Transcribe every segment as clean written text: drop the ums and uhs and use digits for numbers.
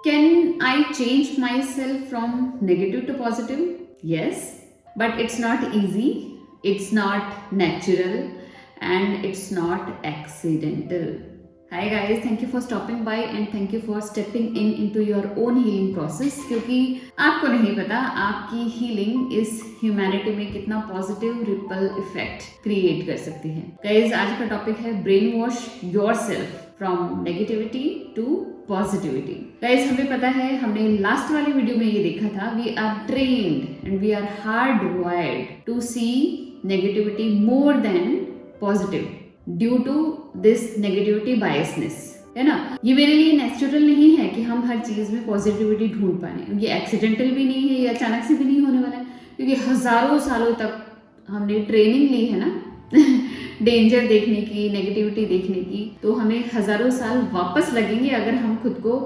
Can I change myself from negative to positive? Yes, but it's not easy, it's not natural, and it's not accidental. Hi guys, thank you for stopping by and thank you for stepping in into your own healing process, क्योंकि आपको नहीं पता आपकी healing इस humanity में कितना positive ripple effect create कर सकती है। गाइस, आज का टॉपिक है brain wash yourself from negativity to positivity. Guys, हमें पता है, हमने लास्ट वाले वीडियो में ये देखा था, we are trained and we are hard wired to see negativity more than positive due to this negativity biasness, है ना। ये मेरे लिए नेचुरल नहीं है कि हम हर चीज में पॉजिटिविटी ढूंढ पाए। ये एक्सीडेंटल भी नहीं है, ये अचानक से भी नहीं होने वाला है, क्योंकि हजारों सालों तक हमने ट्रेनिंग ली है ना डेंजर देखने की, नेगेटिविटी देखने की। तो हमें हजारों साल वापस लगेंगे अगर हम खुद को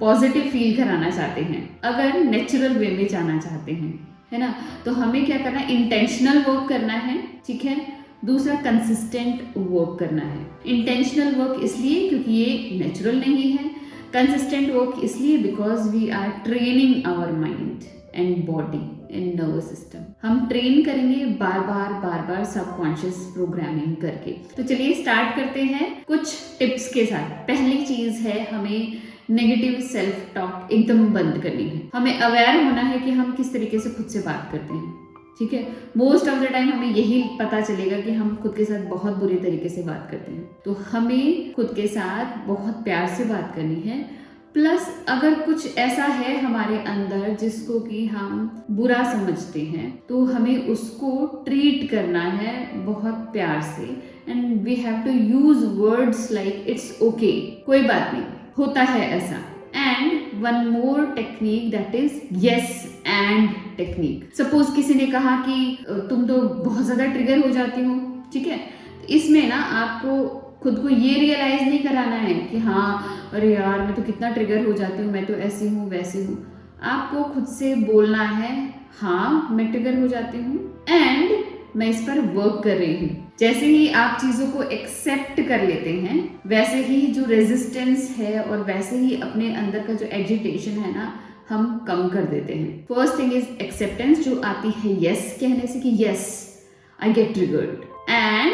पॉजिटिव फील कराना चाहते हैं, अगर नेचुरल वे में जाना चाहते हैं, है ना। तो हमें क्या करना है, इंटेंशनल वर्क करना है, ठीक है। दूसरा, कंसिस्टेंट वर्क करना है। इंटेंशनल वर्क इसलिए क्योंकि ये नेचुरल नहीं है, कंसिस्टेंट वर्क इसलिए because we are training our mind and body and nervous system. हम ट्रेन करेंगे बार बार सबकॉन्शियस प्रोग्रामिंग करके। तो चलिए स्टार्ट करते हैं कुछ टिप्स के साथ। पहली चीज है, हमें नेगेटिव सेल्फ टॉक एकदम बंद करनी है। हमें अवेयर होना है कि हम किस तरीके से खुद से बात करते हैं, ठीक है। मोस्ट ऑफ द टाइम हमें यही पता चलेगा कि हम खुद के साथ बहुत बुरे तरीके से बात करते हैं। तो हमें खुद के साथ बहुत प्यार से बात करनी है। प्लस अगर कुछ ऐसा है हमारे अंदर जिसको कि हम बुरा समझते हैं, तो हमें उसको ट्रीट करना है बहुत प्यार से। And we have to use words like it's okay, कोई बात नहीं, होता है ऐसा। And one more technique, that is yes and technique. Suppose किसी ने कहा कि तुम तो बहुत ज्यादा ट्रिगर हो जाती हो, ठीक है। तो इसमें ना आपको खुद को ये रियलाइज नहीं कराना है कि हाँ अरे यार मैं तो कितना ट्रिगर हो जाती हूँ, मैं तो ऐसी हूँ वैसी हूँ। आपको खुद से बोलना है, हाँ मैं ट्रिगर हो जाती हूँ एंड मैं इस पर वर्क कर रही हूँ। जैसे ही आप चीजों को एक्सेप्ट कर लेते हैं, वैसे ही जो रेजिस्टेंस है और वैसे ही अपने अंदर का जो एजिटेशन है ना, हम कम कर देते हैं। फर्स्ट थिंग इज एक्सेप्टेंस, जो आती है यस कहने से कि yes I get triggered and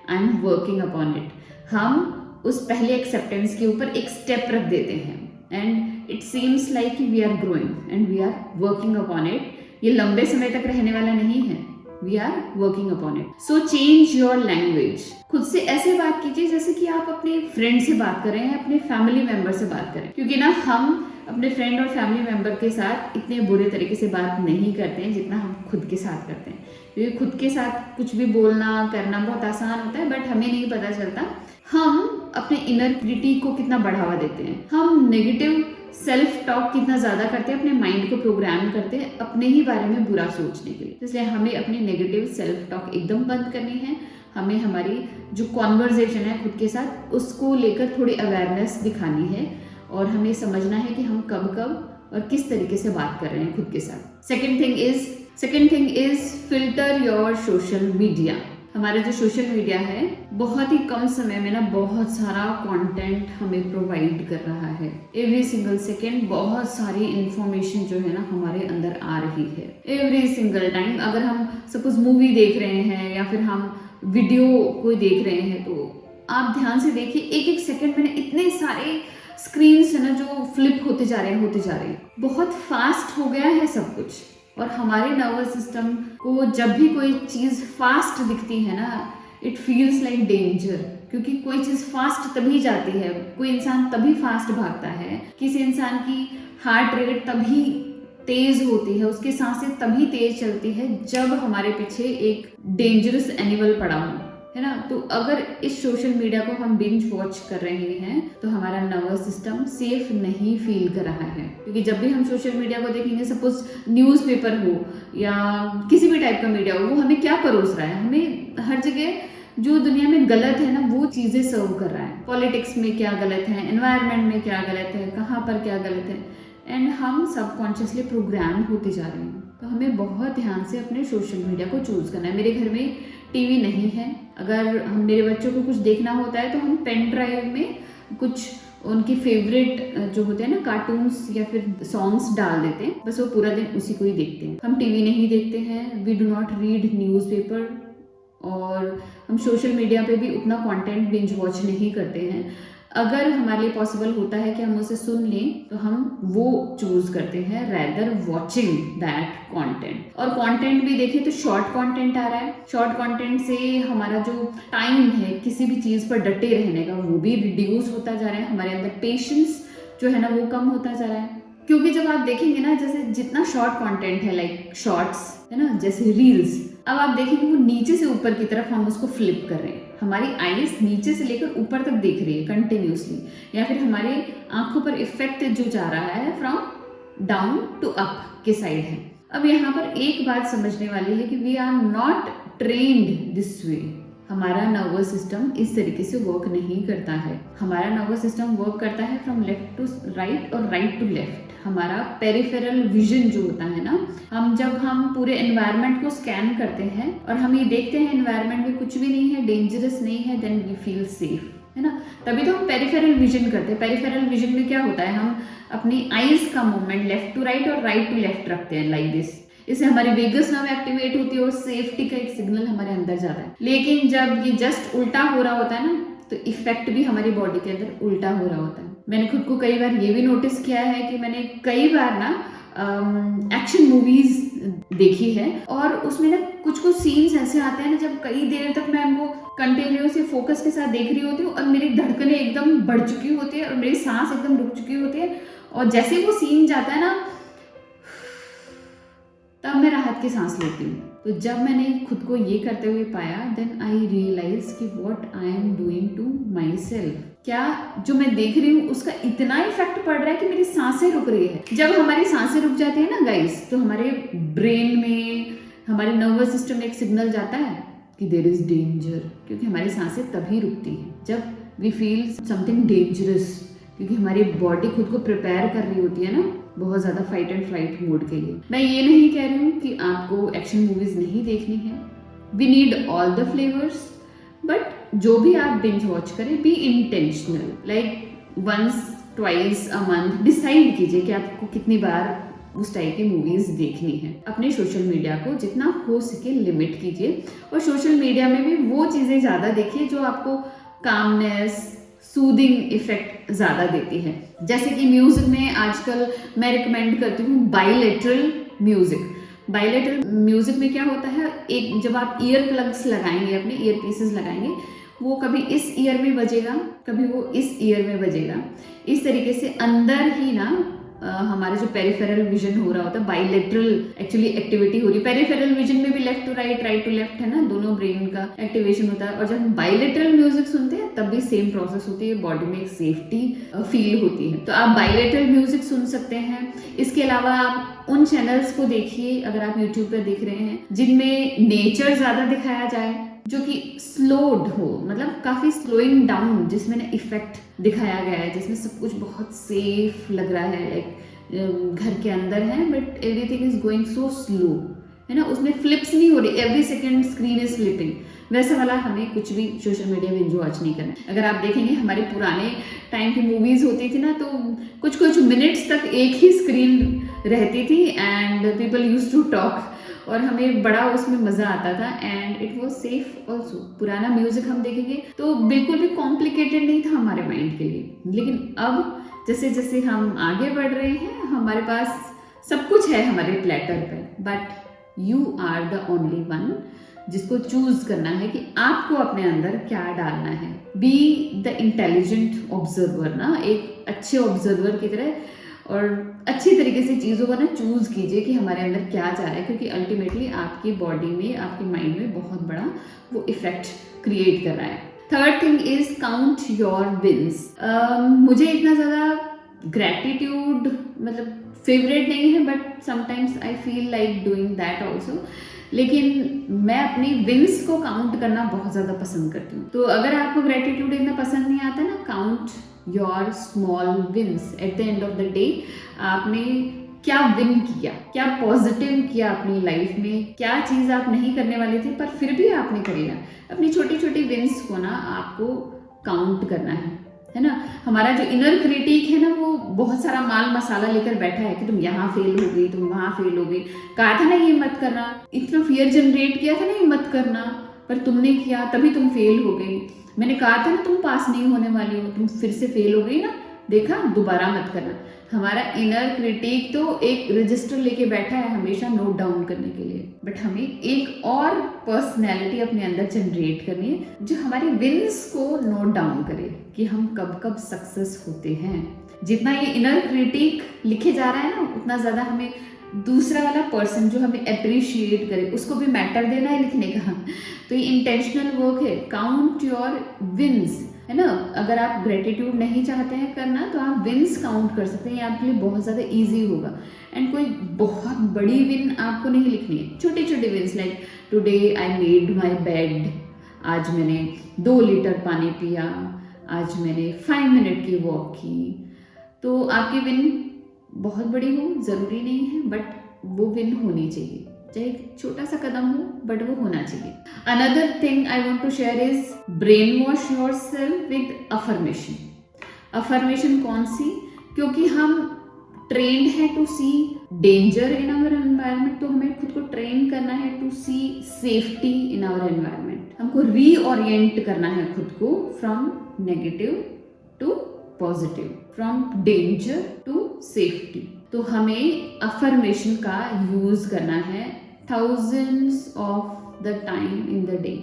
I am working upon it. हम उस पहले एक्सेप्टेंस के ऊपर एक स्टेप रख देते हैं and it seems like we are growing and we are working upon it. ये लंबे समय तक रहने वाला नहीं है, we are working upon it. So change your language. खुद से ऐसे बात कीजिए जैसे कि आप अपने फ्रेंड से बात कर रहे हैं, अपने फैमिली मेंबर से बात करें। क्योंकि ना हम अपने फ्रेंड और फैमिली मेंबर के साथ इतने बुरे तरीके से बात नहीं करते हैं जितना हम खुद के साथ करते हैं। क्योंकि खुद के साथ कुछ भी बोलना करना बहुत आसान होता है, बट हमें नहीं पता चलता हम अपने इनर क्रिटिक को कितना बढ़ावा देते हैं। हम नेगेटिव सेल्फ टॉक कितना ज्यादा करते हैं, अपने माइंड को प्रोग्राम करते हैं अपने ही बारे में बुरा सोचने के लिए। इसलिए हमें अपनी नेगेटिव सेल्फ टॉक एकदम बंद करनी है। हमें हमारी जो कॉन्वर्जेशन है खुद के साथ, उसको लेकर थोड़ी अवेयरनेस दिखानी है और हमें समझना है कि हम कब कब और किस तरीके से बात कर रहे हैं खुद के साथ। Second thing is filter your social media. हमारा जो सोशल मीडिया है बहुत ही कम समय में ना बहुत सारा कंटेंट हमें प्रोवाइड कर रहा है। एवरी सिंगल सेकेंड बहुत सारी इंफॉर्मेशन जो है ना हमारे अंदर आ रही है। एवरी सिंगल टाइम अगर हम सपोज मूवी देख रहे हैं या फिर हम वीडियो कोई देख रहे हैं, तो आप ध्यान से देखिए, एक एक सेकेंड में इतने सारे स्क्रीन है ना जो फ्लिप होते जा रहे हैं। बहुत फास्ट हो गया है सब कुछ। और हमारे नर्वस सिस्टम को जब भी कोई चीज फास्ट दिखती है ना, इट फील्स लाइक डेंजर। क्योंकि कोई चीज फास्ट तभी जाती है, कोई इंसान तभी फास्ट भागता है, किसी इंसान की हार्ट रेट तभी तेज होती है, उसकी सांसें तभी तेज चलती है जब हमारे पीछे एक डेंजरस एनिमल पड़ा हो, है ना। तो अगर इस सोशल मीडिया को हम बिंज वॉच कर रहे हैं तो हमारा नर्वस सिस्टम सेफ नहीं फील कर रहा है। क्योंकि जब भी हम सोशल मीडिया को देखेंगे, सपोज न्यूज़पेपर हो या किसी भी टाइप का मीडिया हो, वो हमें क्या परोस रहा है, हमें हर जगह जो दुनिया में गलत है ना वो चीजें सर्व कर रहा है। पॉलिटिक्स में क्या गलत है, एनवायरनमेंट में क्या गलत है, कहाँ पर क्या गलत है, एंड हम सबकॉन्शियसली प्रोग्राम होते जा रहे हैं। तो हमें बहुत ध्यान से अपने सोशल मीडिया को चूज करना है। मेरे घर में टीवी नहीं है, अगर हम मेरे बच्चों को कुछ देखना होता है तो हम पेन ड्राइव में कुछ उनकी फेवरेट जो होते हैं ना कार्टून्स या फिर सॉन्ग्स डाल देते हैं, बस वो पूरा दिन उसी को ही देखते हैं। हम टीवी नहीं देखते हैं, we do not read newspaper, और हम सोशल मीडिया पे भी उतना कंटेंट बिंज वॉच नहीं करते हैं। अगर हमारे लिए पॉसिबल होता है कि हम उसे सुन लें तो हम वो चूज करते हैं रैदर वॉचिंग दैट कंटेंट। और कंटेंट भी देखें तो शॉर्ट कंटेंट आ रहा है, शॉर्ट कंटेंट से हमारा जो टाइम है किसी भी चीज़ पर डटे रहने का वो भी रिड्यूस होता जा रहा है, हमारे अंदर पेशेंस जो है ना वो कम होता जा रहा है। क्योंकि जब आप देखेंगे ना, जैसे जितना शॉर्ट कंटेंट है लाइक शॉर्ट्स है ना, जैसे रील्स, अब आप देखेंगे वो नीचे से ऊपर की तरफ हम उसको फ्लिप कर रहे हैं, हमारी आईज नीचे से लेकर ऊपर तक देख रही है कंटिन्यूसली, या फिर हमारे आंखों पर इफेक्ट जो जा रहा है फ्रॉम डाउन टू अप के साइड है। अब यहाँ पर एक बात समझने वाली है कि we are not trained this way. हमारा नर्वस सिस्टम इस तरीके से वर्क नहीं करता है। हमारा नर्वस सिस्टम वर्क करता है फ्रॉम लेफ्ट टू राइट और राइट टू लेफ्ट। हमारा पेरिफेरल विजन जो होता है ना, जब हम पूरे एनवायरनमेंट को स्कैन करते हैं और हम ये देखते हैं एनवायरनमेंट में कुछ भी नहीं है, डेंजरस नहीं है, देन वी फील सेफ, है ना। तभी तो हम पेरिफेरल विजन करते हैं। पेरिफेरल विजन में क्या होता है, हम अपनी आईज का मूवमेंट लेफ्ट टू राइट और राइट टू लेफ्ट रखते हैं लाइक दिस। इससे हमारी वेगस नर्व एक्टिवेट होती है और सेफ्टी का एक सिग्नल हमारे अंदर जाता है। लेकिन जब ये जस्ट उल्टा हो रहा होता है ना, तो इफेक्ट भी हमारी बॉडी के अंदर उल्टा हो रहा होता है। मैंने खुद को कई बार ये भी नोटिस किया है कि मैंने कई बार ना एक्शन मूवीज देखी है और उसमें ना कुछ सीन्स ऐसे आते हैं ना, जब कई देर तक मैं उनको कंटिन्यूसली फोकस के साथ देख रही होती हूँ और मेरी धड़कनें एकदम बढ़ चुकी होती है और मेरी सांस एकदम रुक चुकी होती है, और जैसे वो सीन जाता है ना तब मैं राहत की सांस लेती हूँ। तो जब मैंने खुद को ये करते हुए पाया, देन आई रियलाइज कि what I am doing to myself. क्या जो मैं देख रही हूँ उसका इतना इफेक्ट पड़ रहा है कि मेरी सांसें रुक रही है। जब हमारी सांसें रुक जाती है ना गाइस, तो हमारे ब्रेन में, हमारे नर्वस सिस्टम में एक सिग्नल जाता है कि देयर इज डेंजर, क्योंकि हमारी सांसें तभी रुकती है जब वी फील समथिंग डेंजरस, क्योंकि हमारी बॉडी खुद को प्रिपेयर कर रही होती है ना बहुत ज़्यादा फाइट एंड फ्लाइट मोड के लिए। मैं ये नहीं कह रही हूँ कि आपको एक्शन मूवीज नहीं देखनी है, we need all the flavours, but जो भी आप बिंज वॉच करें be intentional, like once twice a month decide कीजिए कि आपको कितनी बार उस टाइप की मूवीज देखनी है। अपने सोशल मीडिया को जितना हो सके लिमिट कीजिए, और सोशल मीडिया में भी वो चीज़ें ज़्यादा देखिए जो आपको कामनेस, सूदिंग इफेक्ट ज़्यादा देती है। जैसे कि म्यूज़िक में आजकल मैं रिकमेंड करती हूँ बाइलेटरल म्यूज़िक। बाइलेटरल म्यूज़िक में क्या होता है, एक जब आप ईयर प्लग्स लगाएंगे, अपने ईयर पीसेस लगाएंगे, वो कभी इस ईयर में बजेगा, कभी वो इस ईयर में बजेगा। इस तरीके से अंदर ही ना हमारा जो पेरिफेरल विजन हो रहा होता है, बाइलेटरल एक्चुअली एक्टिविटी हो रही है। पेरिफेरल विजन में भी left to right, right to left है ना, दोनों ब्रेन का एक्टिवेशन होता है। और जब हम बाइलेटरल म्यूजिक सुनते हैं तब भी सेम प्रोसेस होती है, बॉडी में एक सेफ्टी फील होती है। तो आप बाइलेटरल म्यूजिक सुन सकते हैं। इसके अलावा आप उन चैनल्स को देखिए, अगर आप यूट्यूब पर देख रहे हैं, जिनमें नेचर ज्यादा दिखाया जाए, जो कि स्लोड हो, मतलब काफी स्लोइंग डाउन, जिसमें ना इफेक्ट दिखाया गया है, जिसमें सब कुछ बहुत सेफ लग रहा है, लाइक घर के अंदर है but everything is going so slow, है ना, उसमें फ्लिप्स नहीं हो रही, every second screen is flipping. वैसा वाला हमें कुछ भी सोशल मीडिया में वॉच नहीं करना। अगर आप देखेंगे हमारे पुराने टाइम की मूवीज होती थी ना, तो कुछ मिनट्स तक एक ही स्क्रीन रहती थी and people use to talk, और हमें बड़ा उसमें मज़ा आता था and it was safe also. पुराना म्यूजिक हम देखेंगे तो बिल्कुल भी कॉम्प्लिकेटेड नहीं था हमारे माइंड के लिए। लेकिन अब जैसे जैसे हम आगे बढ़ रहे हैं, हमारे पास सब कुछ है हमारे प्लेटर पे, but you are the only one जिसको चूज करना है कि आपको अपने अंदर क्या डालना है। बी द इंटेलिजेंट ऑब्जर्वर ना, एक अच्छे ऑब्जर्वर की तरह, और अच्छी तरीके से चीज़ों को ना चूज कीजिए कि हमारे अंदर क्या जा रहा है, क्योंकि अल्टीमेटली आपकी बॉडी में, आपके माइंड में बहुत बड़ा वो इफेक्ट क्रिएट कर रहा है। Third thing is count your wins. मुझे इतना ज़्यादा ग्रैटिट्यूड मतलब फेवरेट नहीं है, but sometimes I feel like doing that also. लेकिन मैं अपनी विंस को काउंट करना बहुत ज़्यादा पसंद करती हूँ। तो अगर आपको ग्रैटिट्यूड इतना पसंद नहीं आता ना, count your small wins. At the end of the day आपने क्या विन किया, क्या पॉजिटिव किया अपनी लाइफ में, क्या चीज़ आप नहीं करने वाले थे पर फिर भी आपने कर लिया। अपनी छोटी छोटी विंस को ना आपको काउंट करना है। है ना। हमारा जो इनर क्रिटिक है ना वो बहुत सारा माल मसाला लेकर बैठा है कि तुम यहाँ फेल हो गई, तुम वहाँ फेल हो गई, कहा था ना ये मत करना, इतना फियर जनरेट किया था ना ये मत करना, पर तुमने किया तभी तुम फेल हो गई, मैंने कहा था ना तुम पास नहीं होने वाली हो, तुम फिर से फेल हो गई ना, देखा, दोबारा मत करना। हमारा इनर क्रिटिक तो एक रजिस्टर लेके बैठा है हमेशा नोट डाउन करने के लिए, बट हमें एक और पर्सनैलिटी अपने अंदर जनरेट करनी है जो हमारे विन्स को नोट डाउन करे कि हम कब कब सक्सेस होते हैं। जितना ये इनर क्रिटिक लिखे जा रहा है ना उतना ज़्यादा हमें दूसरा वाला पर्सन जो हमें अप्रिशिएट करे उसको भी मैटर देना है लिखने का। तो ये इंटेंशनल वर्क है, काउंट योर विन्स, है ना। अगर आप ग्रेटिट्यूड नहीं चाहते हैं करना तो आप विन्स काउंट कर सकते हैं, ये आपके लिए बहुत ज़्यादा इजी होगा। एंड कोई बहुत बड़ी विन आपको नहीं लिखनी है, छोटे छोटे wins like today I made my bed, आज मैंने 2 लीटर पानी पिया, आज मैंने 5 मिनट की वॉक की। तो आपकी विन बहुत बड़ी हो ज़रूरी नहीं है, बट वो विन होनी चाहिए, चाहे छोटा सा कदम हो बट वो होना चाहिए। Another thing I want to share is brain wash yourself with affirmation. Affirmation कौन सी, क्योंकि हम ट्रेंड है to see danger in our environment, तो हमें खुद को ट्रेन करना है to see safety in our environment. हमको रीओरिएंट करना है खुद को from negative to positive, from danger to safety. तो हमें अफर्मेशन का यूज करना है thousands of the time in the day.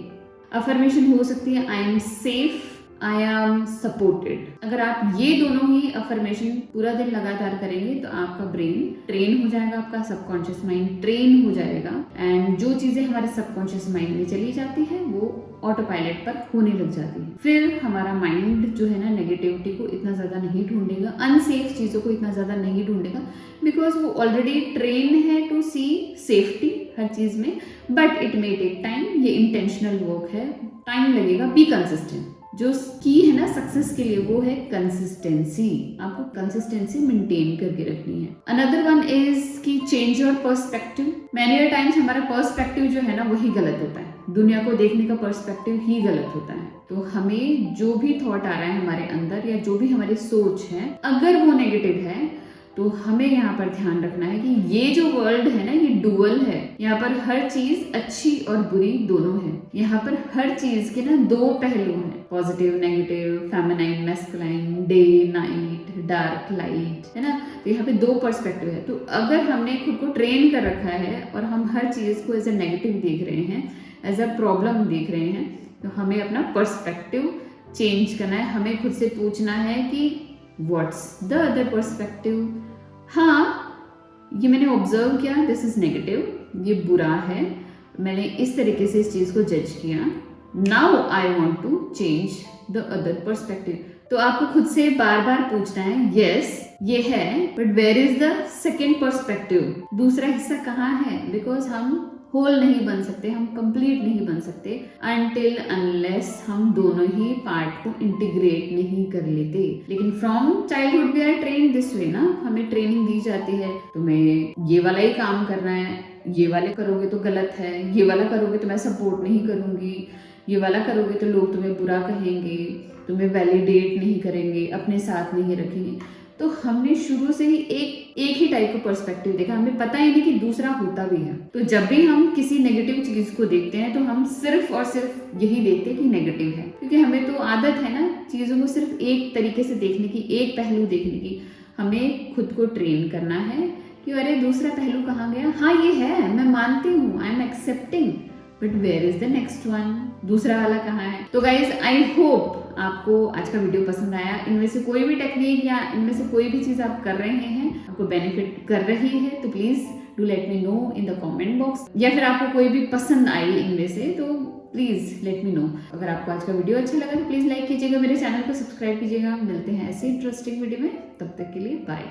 Affirmation हो सकती है I am safe, I am supported. अगर आप ये दोनों ही अफर्मेशन पूरा दिन लगातार करेंगे तो आपका ब्रेन ट्रेन हो जाएगा, आपका सबकॉन्शियस माइंड ट्रेन हो जाएगा, एंड जो चीजें हमारे सबकॉन्शियस माइंड में चली जाती है वो ऑटो पायलट पर होने लग जाती है। फिर हमारा माइंड जो है ना नेगेटिविटी को इतना ज़्यादा नहीं ढूंढेगा, अनसेफ चीज़ों को इतना ज़्यादा नहीं ढूंढेगा, बिकॉज वो ऑलरेडी ट्रेन है टू सी सेफ्टी हर चीज़ में। But it may take time, ये इंटेंशनल वर्क है, टाइम लगेगा। Be consistent. जो की है ना सक्सेस के लिए वो है कंसिस्टेंसी, आपको कंसिस्टेंसी मेंटेन करके रखनी है। अनदर वन इज कि change your perspective. Many times हमारा पर्सपेक्टिव जो है ना वही गलत होता है, दुनिया को देखने का पर्सपेक्टिव ही गलत होता है। तो हमें जो भी थॉट आ रहा है हमारे अंदर या जो भी हमारी सोच है अगर वो नेगेटिव है तो हमें यहाँ पर ध्यान रखना है कि ये जो वर्ल्ड है ना ये डुअल है, यहाँ पर हर चीज अच्छी और बुरी दोनों है, यहाँ पर हर चीज के ना 2 पहलू हैं, positive negative, feminine masculine, day night, dark light, है ना। तो यहाँ पे 2 पर्सपेक्टिव है। तो अगर हमने खुद को ट्रेन कर रखा है और हम हर चीज को एज ए नेगेटिव देख रहे हैं, एज अ प्रॉब्लम देख रहे हैं, तो हमें अपना पर्सपेक्टिव चेंज करना है। हमें खुद से पूछना है कि व्हाट्स द अदर पर्सपेक्टिव। हाँ, ये मैंने ऑब्जर्व किया, दिस इज नेगेटिव, ये बुरा है, मैंने इस तरीके से इस चीज को जज किया, now I want to change the other perspective. तो आपको खुद से बार बार पूछना है, यस ये है, but where is the second perspective, दूसरा हिस्सा कहाँ है। बिकॉज हम होल नहीं बन सकते, हम कंप्लीट नहीं बन सकते अनटिल अनलेस हम दोनों ही पार्ट को इंटीग्रेट नहीं कर लेते। लेकिन from childhood we are train this way ना, हमें ट्रेनिंग दी जाती है तुम्हें ये वाला ही काम करना है, ये वाले करोगे तो गलत है, ये वाला करोगे तो मैं सपोर्ट नहीं करूंगी, ये वाला करोगे तो लोग तुम्हें बुरा कहेंगे, तुम्हें वैलिडेट नहीं करेंगे, अपने साथ नहीं रखेंगे। तो हमने शुरू से ही एक ही टाइप का पर्सपेक्टिव देखा, हमें पता ही नहीं कि दूसरा होता भी है। तो जब भी हम किसी नेगेटिव चीज को देखते हैं तो हम सिर्फ और सिर्फ यही देखते हैं कि नेगेटिव है, क्योंकि हमें तो आदत है ना चीजों को सिर्फ एक तरीके से देखने की, एक पहलू देखने की। हमें खुद को ट्रेन करना है कि अरे दूसरा पहलू कहाँ गया, हाँ ये है, मैं मानती हूँ, I am accepting, but where is the next one, दूसरा वाला कहाँ है। तो गाइज आई होप आपको आज का वीडियो पसंद आया। इनमें से कोई भी टेक्निक या इनमें से कोई भी चीज आप कर रहे हैं, आपको बेनिफिट कर रही है, तो please do let me know in the comment box. या फिर आपको कोई भी पसंद आई इनमें से तो प्लीज लेट मी नो। अगर आपको आज का वीडियो अच्छा लगा तो प्लीज लाइक कीजिएगा, मेरे चैनल को सब्सक्राइब कीजिएगा। मिलते हैं ऐसे इंटरेस्टिंग वीडियो में, तब तक के लिए बाय।